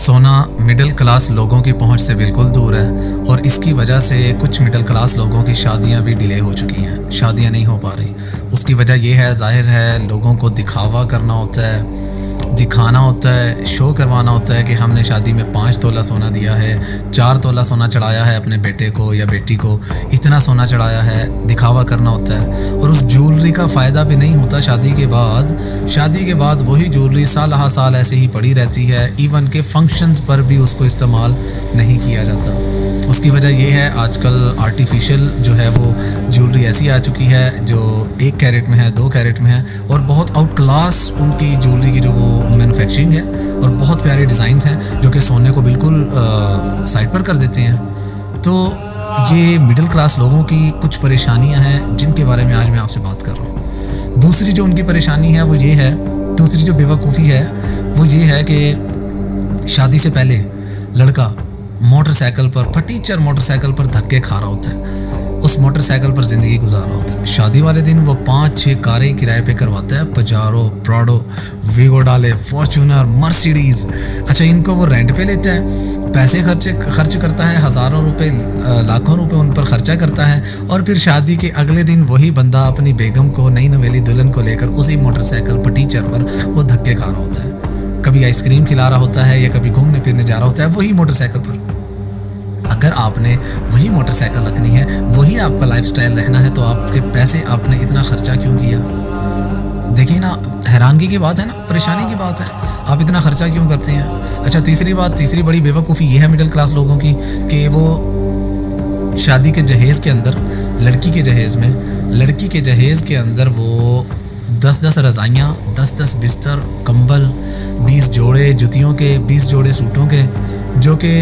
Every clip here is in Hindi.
सोना मिडिल क्लास लोगों की पहुंच से बिल्कुल दूर है और इसकी वजह से कुछ मिडिल क्लास लोगों की शादियां भी डिले हो चुकी हैं, शादियां नहीं हो पा रही। उसकी वजह यह है, जाहिर है लोगों को दिखावा करना होता है, दिखाना होता है, शो करवाना होता है कि हमने शादी में 5 तोला सोना दिया है, 4 तोला सोना चढ़ाया है अपने बेटे को या बेटी को, इतना सोना चढ़ाया है, दिखावा करना होता है। और उस ज्वेलरी का फ़ायदा भी नहीं होता शादी के बाद वही ज्वेलरी साल हा साल ऐसे ही पड़ी रहती है, इवन के फंक्शंस पर भी उसको इस्तेमाल नहीं किया जाता। उसकी वजह यह है आजकल आर्टिफिशियल जो है वो ज्वेलरी ऐसी आ चुकी है जो 1 कैरेट में है, 2 कैरेट में है और बहुत आउट क्लास उनकी ज्वेलरी की जो वो मैन्युफैक्चरिंग है और बहुत प्यारे डिज़ाइंस हैं जो कि सोने को बिल्कुल साइड पर कर देते हैं। तो ये मिडिल क्लास लोगों की कुछ परेशानियां हैं जिनके बारे में आज मैं आपसे बात कर रहा हूँ। दूसरी जो उनकी परेशानी है वो ये है, दूसरी जो बेवकूफ़ी है वो ये है कि शादी से पहले लड़का मोटरसाइकिल पर, फटीचर मोटरसाइकिल पर धक्के खा रहा होता है, उस मोटरसाइकिल पर ज़िंदगी गुजार रहा होता है। शादी वाले दिन वो 5-6 कारें किराए पे करवाता है, पजारो, प्राडो, वीगो डाले, फॉर्च्यूनर, मर्सिडीज़। अच्छा, इनको वो रेंट पे लेता है, पैसे खर्च करता है, हज़ारों रुपए, लाखों रुपए उन पर खर्चा करता है और फिर शादी के अगले दिन वही बंदा अपनी बेगम को, नई नवेली दुल्हन को लेकर उसी मोटरसाइकिल फटीचर पर वो धक्के खा रहा होता है। कभी आइसक्रीम खिला रहा होता है या कभी घूमने फिरने जा रहा होता है वही मोटरसाइकिल पर। अगर आपने वही मोटरसाइकिल रखनी है, वही आपका लाइफस्टाइल रहना है, तो आपके पैसे आपने इतना खर्चा क्यों किया? देखिए ना, हैरानगी की बात है ना, परेशानी की बात है, आप इतना खर्चा क्यों करते हैं? अच्छा, तीसरी बड़ी बेवकूफ़ी ये है मिडिल क्लास लोगों की कि वो शादी के जहेज़ के अंदर, लड़की के जहेज़ के अंदर वो 10-10 रज़ाइयाँ, 10-10 बिस्तर, कंबल, 20 जोड़े जूतियों के, 20 जोड़े सूटों के, जो कि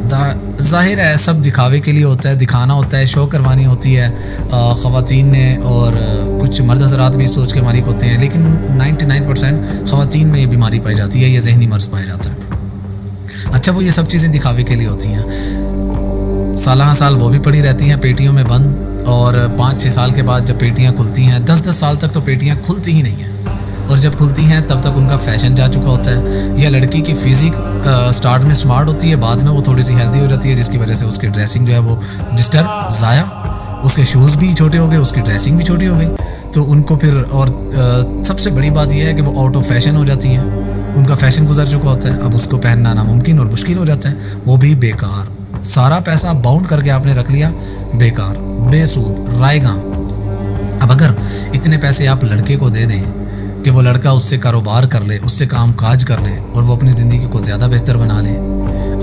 ज़ाहिर है सब दिखावे के लिए होता है, दिखाना होता है, शो करवानी होती है ख़वातीन ने। और कुछ मर्द हज़रात भी सोच के मालिक होते हैं, लेकिन 99% ख़वातीन में ये बीमारी पाई जाती है, ये जहनी मर्ज़ पाया जाता है। अच्छा, वो ये सब चीज़ें दिखावे के लिए होती हैं, साल साल वो भी पड़ी रहती हैं पेटियों में बंद, और 5-6 साल के बाद जब पेटियाँ खुलती हैं, 10-10 साल तक तो पेटियाँ खुलती ही नहीं हैं, और जब खुलती हैं तब तक उनका फैशन जा चुका होता है। या लड़की की फिज़िक स्टार्ट में स्मार्ट होती है, बाद में वो थोड़ी सी हेल्दी हो जाती है, जिसकी वजह से उसकी ड्रेसिंग जो है वो डिस्टर्ब, ज़ाया, उसके शूज़ भी छोटे हो गए, उसकी ड्रेसिंग भी छोटी हो गई, तो उनको फिर, और सबसे बड़ी बात यह है कि वो आउट ऑफ फैशन हो जाती हैं, उनका फैशन गुजर चुका होता है, अब उसको पहनना नामुमकिन और मुश्किल हो जाता है, वो भी बेकार। सारा पैसा बाउंड करके आपने रख लिया, बेकार, बेसूद, रायगा। अब अगर इतने पैसे आप लड़के को दे दें कि वो लड़का उससे कारोबार कर ले, उससे काम काज कर ले और वो अपनी ज़िंदगी को ज़्यादा बेहतर बना ले,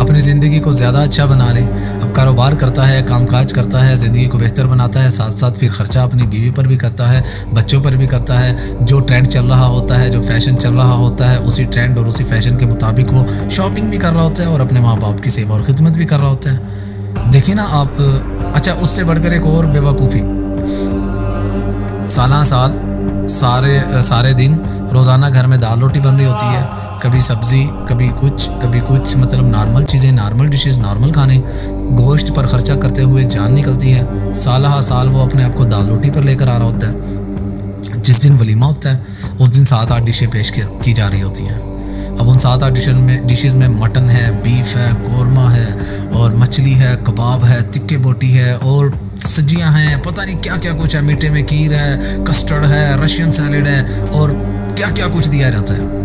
अपनी ज़िंदगी को ज़्यादा अच्छा बना ले, अब कारोबार करता है, काम काज करता है, ज़िंदगी को बेहतर बनाता है, साथ साथ फिर ख़र्चा अपनी बीवी पर भी करता है, बच्चों पर भी करता है, जो ट्रेंड चल रहा होता है, जो फैशन चल रहा होता है, उसी ट्रेंड और उसी फैशन के मुताबिक वो शॉपिंग भी कर रहा होता है और अपने माँ बाप की सेवा और खिदमत भी कर रहा होता है। देखिए ना आप। अच्छा, उससे बढ़कर एक और बेवकूफ़ी, साल सारे दिन रोज़ाना घर में दाल रोटी बन रही होती है, कभी सब्ज़ी, कभी कुछ, मतलब नॉर्मल चीज़ें, नॉर्मल डिशेस, नॉर्मल खाने, गोश्त पर ख़र्चा करते हुए जान निकलती है। साल हा साल वो अपने आप को दाल रोटी पर लेकर आ रहा होता है। जिस दिन वलीमा होता है उस दिन 7-8 डिशें पेश की जा रही होती हैं। अब उन 7-8 डिशेज़ में मटन है, बीफ है, कौरमा है और मछली है, कबाब है, तिक्के बोटी है और सब्जियां हैं, पता नहीं क्या क्या कुछ है, मीठे में खीर है, कस्टर्ड है, रशियन सैलेड है और क्या क्या कुछ दिया जाता है।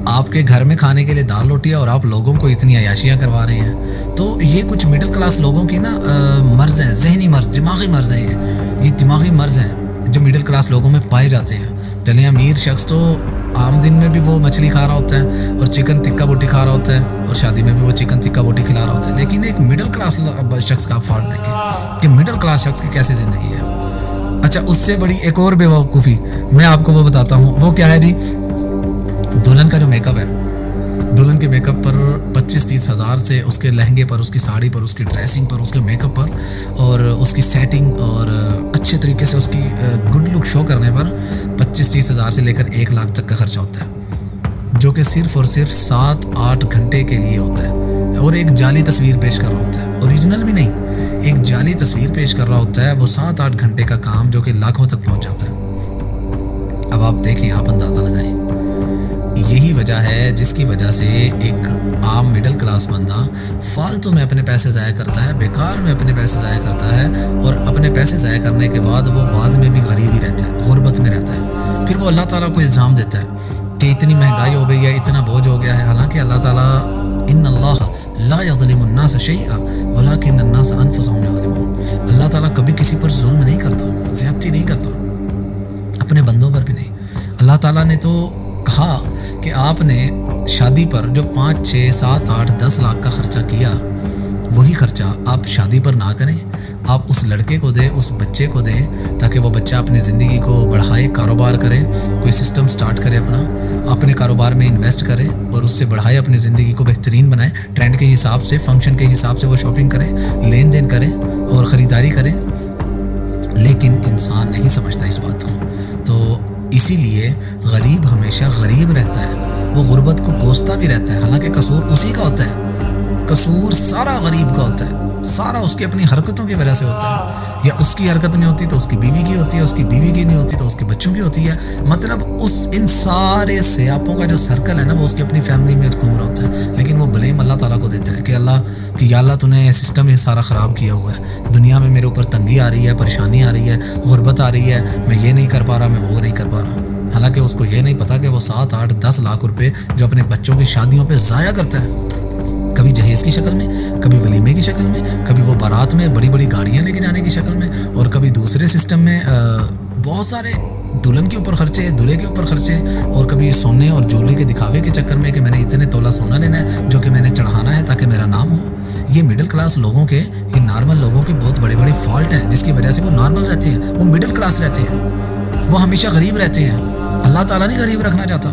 आपके घर में खाने के लिए दाल रोटी है और आप लोगों को इतनी अयाशियाँ करवा रहे हैं। तो ये कुछ मिडिल क्लास लोगों की ना मर्ज़ हैं, जहनी मर्ज़, दिमागी मर्ज़ हैं, ये दिमागी मर्ज़ हैं जो मिडिल क्लास लोगों में पाए जाते हैं। चलिए, अमीर शख्स तो आम दिन में भी वो मछली खा रहा होता है और चिकन टिक्का बोटी खा रहा होता है और शादी में भी वो चिकन टिक्का बोटी खिला रहा होता है, लेकिन एक मिडिल क्लास शख्स का आप फॉल्ट देखें कि मिडिल क्लास शख्स की कैसी ज़िंदगी है। अच्छा, उससे बड़ी एक और बेवकूफ़ी मैं आपको वो बताता हूँ। वो क्या है जी? दुल्हन का जो मेकअप है, दुल्हन के मेकअप पर 25-30 हज़ार से, उसके लहंगे पर, उसकी साड़ी पर, उसकी ड्रेसिंग पर, उसके मेकअप पर और उसकी सेटिंग और अच्छे तरीके से उसकी गुड लुक शो करने पर 25-30 हज़ार से लेकर 1 लाख तक का खर्चा होता है, जो कि सिर्फ़ और सिर्फ 7-8 घंटे के लिए होता है और एक जाली तस्वीर पेश कर रहा होता है, ओरिजिनल भी नहीं, एक जाली तस्वीर पेश कर रहा होता है। वो 7-8 घंटे का काम जो कि लाखों तक पहुँच जाता है। अब आप देखें, आप अंदाज़ा लगाएं, यही वजह है जिसकी वजह से एक आम मिडिल क्लास बंदा फालतू में अपने पैसे ज़ाया करता है, बेकार में अपने पैसे ज़ाया करता है, और अपने पैसे ज़ाया करने के बाद वो बाद में भी गरीब ही रहता है, गुर्बत में रहता है। फिर वो अल्लाह ताला को इल्ज़ाम देता है कि इतनी महंगाई हो गई है, इतना बोझ हो गया है। हालांकि अल्लाह ताला इन्नल्लाह ला यज़लिमुन्नास शैअ वलाकिन्नन्नास अनफुसहुम यज़लिमून, अल्लाह ताला कभी किसी पर जुल्म नहीं करता, ज़्यादती नहीं करता, अपने बंदों पर भी नहीं। अल्लाह ताला ने तो कहा कि आपने शादी पर जो 5, 6, 7, 8, 10 लाख का खर्चा किया, वही खर्चा आप शादी पर ना करें, आप उस लड़के को दें, उस बच्चे को दें, ताकि वो बच्चा अपनी ज़िंदगी को बढ़ाए, कारोबार करे, कोई सिस्टम स्टार्ट करे, अपने कारोबार में इन्वेस्ट करे और उससे बढ़ाए, अपनी ज़िंदगी को बेहतरीन बनाए, ट्रेंड के हिसाब से, फंक्शन के हिसाब से वो शॉपिंग करें, लेन देन करें और ख़रीदारी करें। लेकिन इंसान नहीं समझता इस बात को, तो इसीलिए गरीब हमेशा गरीब रहता है, वो गुर्बत को कोसता भी रहता है। हालांकि कसूर उसी का होता है, कसूर सारा गरीब का होता है, सारा उसकी अपनी हरकतों की वजह से होता है। या उसकी हरकत नहीं होती तो उसकी बीवी की होती है, उसकी बीवी की नहीं होती तो उसके बच्चों की होती है। मतलब इन सारे सियापों का जो सर्कल है ना, वो उसकी अपनी फैमिली में घूम रहा होता है। लेकिन वो ब्लेम अल्लाह ताला को देता है कि या अल्लाह तूने सिस्टम ये सारा ख़राब किया हुआ है, दुनिया में मेरे ऊपर तंगी आ रही है, परेशानी आ रही है, गुर्बत आ रही है, मैं ये नहीं कर पा रहा, मैं वो नहीं कर पा रहा। हालांकि उसको ये नहीं पता कि वो 7, 8, 10 लाख रुपए जो अपने बच्चों की शादियों पे ज़ाया करता है, कभी जहेज़ की शक्ल में, कभी वलीमे की शक्ल में, कभी वो बारात में बड़ी बड़ी गाड़ियाँ लेके जाने की शक्ल में, और कभी दूसरे सिस्टम में बहुत सारे दुल्हन के ऊपर खर्चे, दूल्हे के ऊपर खर्चे, और कभी सोने और ज्वेलरी के दिखावे के चक्कर में कि मैंने इतने तोला सोना लेना है जो कि मैंने चढ़ाना है ताकि मेरा नाम हो। ये मिडिल क्लास लोगों के, ये नॉर्मल लोगों के बहुत बड़े बड़े फॉल्ट हैं, जिसकी वजह से वो नॉर्मल रहते हैं, वो मिडिल क्लास रहते हैं, वो हमेशा गरीब रहते हैं। अल्लाह ताला नहीं गरीब रखना चाहता।